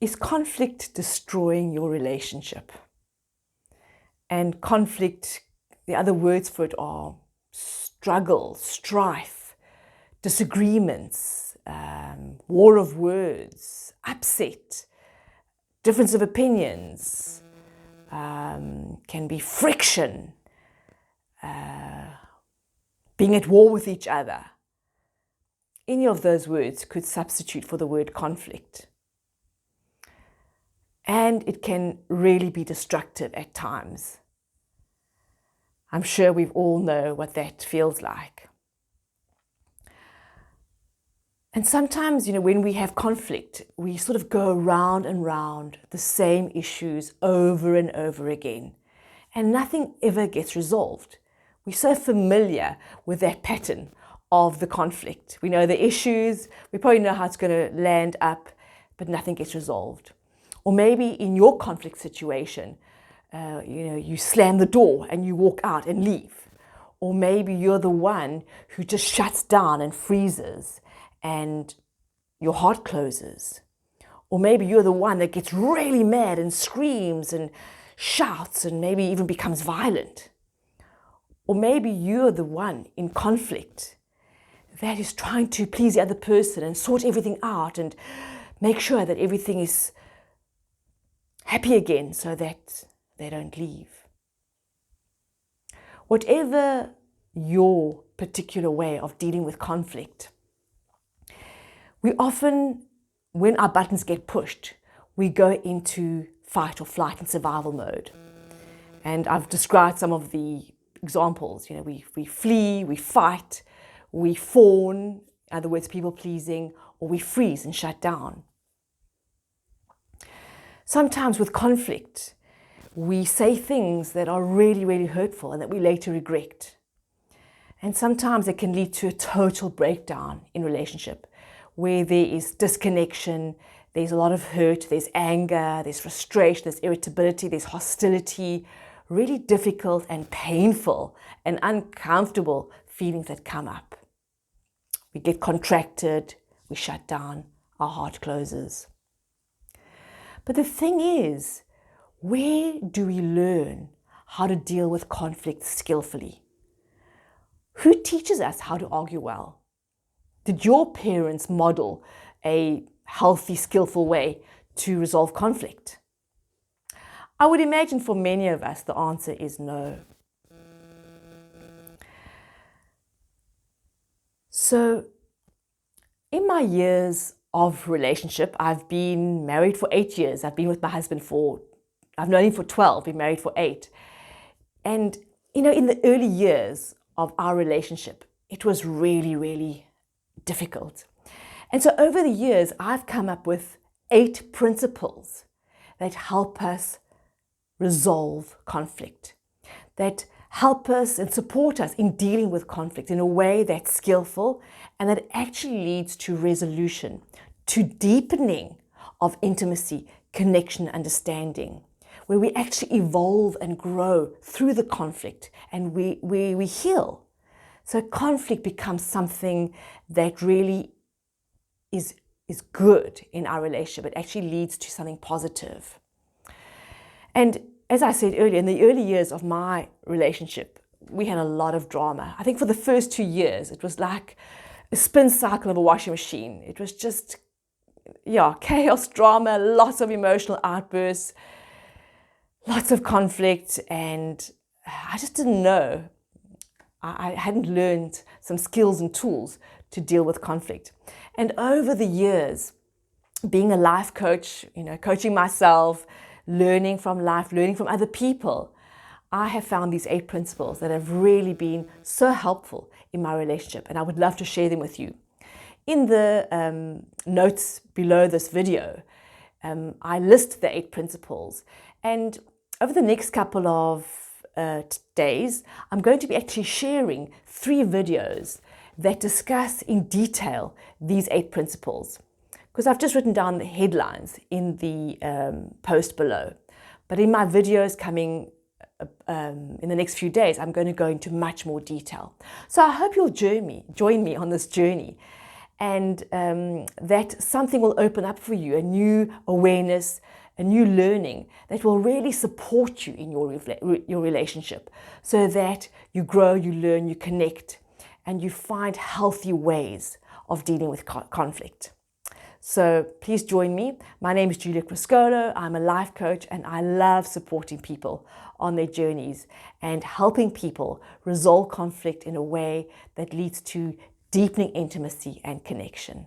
Is conflict destroying your relationship? And conflict, the other words for it are struggle, strife, disagreements, war of words, upset, difference of opinions, can be friction, being at war with each other. Any of those words could substitute for the word conflict. And it can really be destructive at times. I'm sure we all know what that feels like. And sometimes, when we have conflict, we sort of go round and round the same issues over and over again, and nothing ever gets resolved. We're so familiar with that pattern of the conflict. We know the issues, we probably know how it's going to land up, but nothing gets resolved. Or maybe in your conflict situation, you slam the door and you walk out and leave. Or maybe you're the one who just shuts down and freezes and your heart closes. Or maybe you're the one that gets really mad and screams and shouts and maybe even becomes violent. Or maybe you're the one in conflict that is trying to please the other person and sort everything out and make sure that everything is happy again so that they don't leave. Whatever your particular way of dealing with conflict, we often, when our buttons get pushed, we go into fight or flight and survival mode. And I've described some of the examples. We flee, we fight, we fawn, in other words, people pleasing, or we freeze and shut down. Sometimes with conflict, we say things that are really, really hurtful and that we later regret. And sometimes it can lead to a total breakdown in relationship where there is disconnection, there's a lot of hurt, there's anger, there's frustration, there's irritability, there's hostility, really difficult and painful and uncomfortable feelings that come up. We get contracted, we shut down, our heart closes. But the thing is, where do we learn how to deal with conflict skillfully? Who teaches us how to argue well? Did your parents model a healthy, skillful way to resolve conflict? I would imagine for many of us, the answer is no. So, in my years of relationship, I've been married for 8 years. I've been with my husband I've known him for 12, been married for 8. And, in the early years of our relationship, it was really, really difficult. And so over the years, I've come up with 8 principles that help us resolve conflict, that help us and support us in dealing with conflict in a way that's skillful and that actually leads to resolution, to deepening of intimacy, connection, understanding, where we actually evolve and grow through the conflict and we heal. So conflict becomes something that really is good in our relationship. It actually leads to something positive. And as I said earlier, in the early years of my relationship, we had a lot of drama. I think for the first 2 years, it was like a spin cycle of a washing machine. It was just, chaos, drama, lots of emotional outbursts, lots of conflict, and I just didn't know. I hadn't learned some skills and tools to deal with conflict. And over the years, being a life coach, coaching myself, learning from life, learning from other people, I have found these 8 principles that have really been so helpful in my relationship, and I would love to share them with you. In the notes below this video, I list the 8 principles, and over the next couple of days, I'm going to be actually sharing 3 videos that discuss in detail these 8 principles, because I've just written down the headlines in the post below. But in my videos coming in the next few days, I'm going to go into much more detail. So I hope you'll join me on this journey and that something will open up for you, a new awareness, a new learning that will really support you in your relationship, so that you grow, you learn, you connect, and you find healthy ways of dealing with conflict. So please join me. My name is Julia Criscolo. I'm a life coach, and I love supporting people on their journeys and helping people resolve conflict in a way that leads to deepening intimacy and connection.